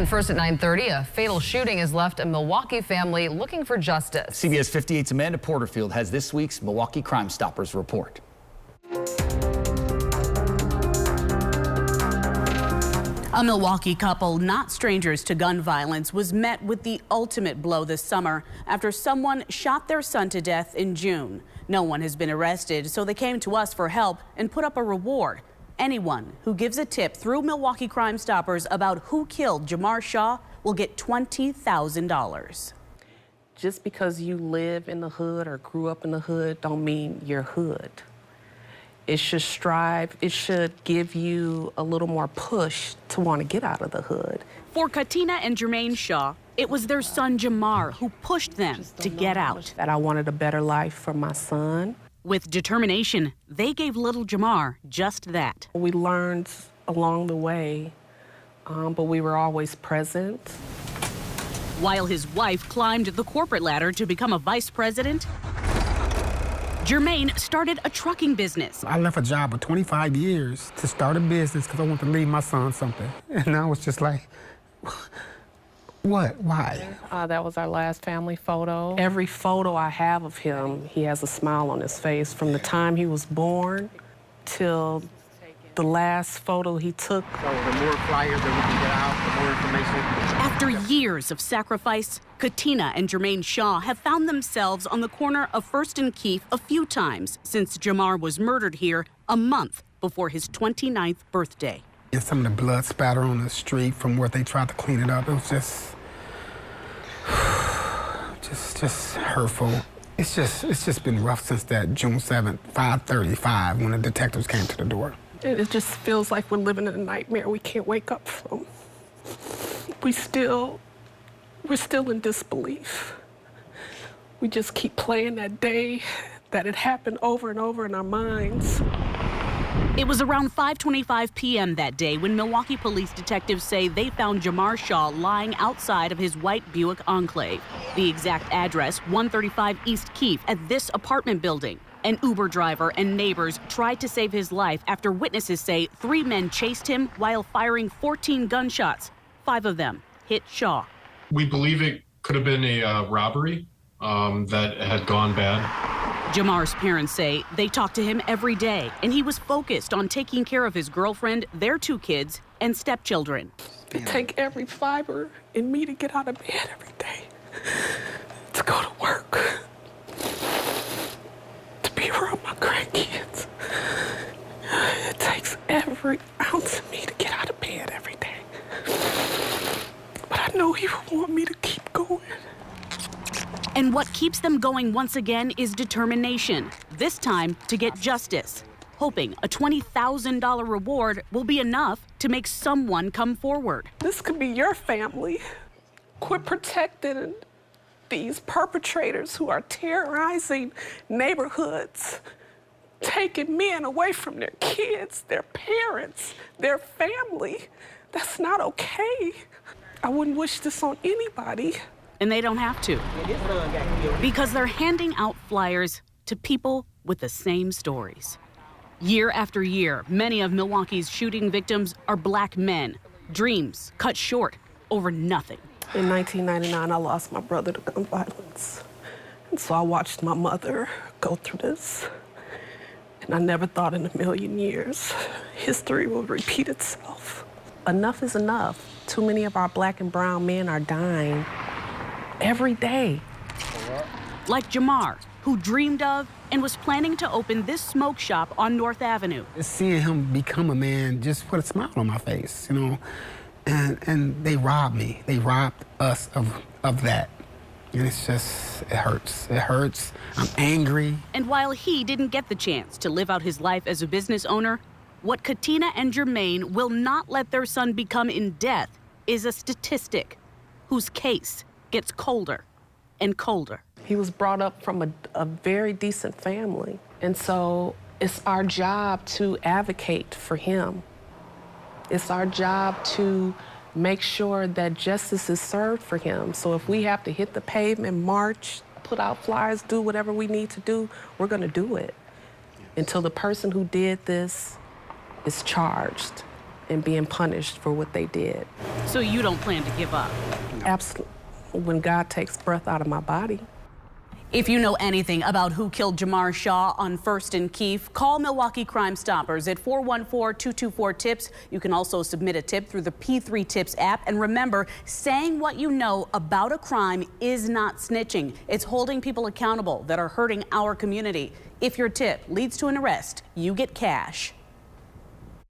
And first at 9:30, a fatal shooting has left a Milwaukee family looking for justice. CBS 58's Amanda Porterfield has this week's Milwaukee Crime Stoppers report. A Milwaukee couple, not strangers to gun violence, was met with the ultimate blow this summer after someone shot their son to death in June. No one has been arrested, so they came to us for help and put up a reward. Anyone who gives a tip through Milwaukee Crime Stoppers about who killed Jamar Shaw will get $20,000. Just because you live in the hood or grew up in the hood don't mean you're hood. It should give you a little more push to want to get out of the hood. For Katina and Jermaine Shaw, it was their son Jamar who pushed them to get out. That I wanted a better life for my son. With determination, they gave little Jamar just that. We learned along the way, but we were always present. While his wife climbed the corporate ladder to become a vice president, Jermaine started a trucking business. I left a job of 25 years to start a business because I wanted to leave my son something. And I was just like, what? Why? That was our last family photo. Every photo I have of him, he has a smile on his face from the time he was born till the last photo he took. So the more flyers that we can get out, the more information. After years of sacrifice, Katina and Jermaine Shaw have found themselves on the corner of First and Keefe a few times since Jamar was murdered here a month before his 29th birthday. And some of the blood spatter on the street from where they tried to clean it up, it was just hurtful. It's just been rough since that June 7th, 5:35, when the detectives came to the door. It just feels like we're living in a nightmare we can't wake up from. We're still in disbelief. We just keep playing that day that it happened over and over in our minds. It was around 5:25 p.m. that day when Milwaukee police detectives say they found Jamar Shaw lying outside of his white Buick Enclave. The exact address, 135 East Keefe, at this apartment building. An Uber driver and neighbors tried to save his life after witnesses say 3 men chased him while firing 14 gunshots. 5 of them hit Shaw. We believe it could have been a robbery that had gone bad. Jamar's parents say they talked to him every day, and he was focused on taking care of his girlfriend, their 2 kids, and stepchildren. It takes every fiber in me to get out of bed every day, to go to work, to be around my grandkids. It takes every ounce of me to get out of bed every day. But I know he would want me to keep going. And what keeps them going once again is determination, this time to get justice, hoping a $20,000 reward will be enough to make someone come forward. This could be your family. Quit protecting these perpetrators who are terrorizing neighborhoods, taking men away from their kids, their parents, their family. That's not okay. I wouldn't wish this on anybody. And they don't have to, because they're handing out flyers to people with the same stories. Year after year, many of Milwaukee's shooting victims are black men. Dreams cut short over nothing. In 1999, I lost my brother to gun violence. And so I watched my mother go through this. And I never thought in a million years history will repeat itself. Enough is enough. Too many of our black and brown men are dying every day. Like Jamar, who dreamed of and was planning to open this smoke shop on North Avenue. Seeing him become a man just put a smile on my face, you know, and they robbed me. They robbed us of that. And it's just, it hurts. It hurts. I'm angry. And while he didn't get the chance to live out his life as a business owner, what Katina and Jermaine will not let their son become in death is a statistic whose case gets colder and colder. He was brought up from a very decent family. And so it's our job to advocate for him. It's our job to make sure that justice is served for him. So if we have to hit the pavement, march, put out flyers, do whatever we need to do, we're gonna do it until the person who did this is charged and being punished for what they did. So you don't plan to give up? Absolutely. When God takes breath out of my body. If you know anything about who killed Jamar Shaw on 1st and Keefe, call Milwaukee Crime Stoppers at 414-224-TIPS. You can also submit a tip through the P3 Tips app. And remember, saying what you know about a crime is not snitching. It's holding people accountable that are hurting our community. If your tip leads to an arrest, you get cash.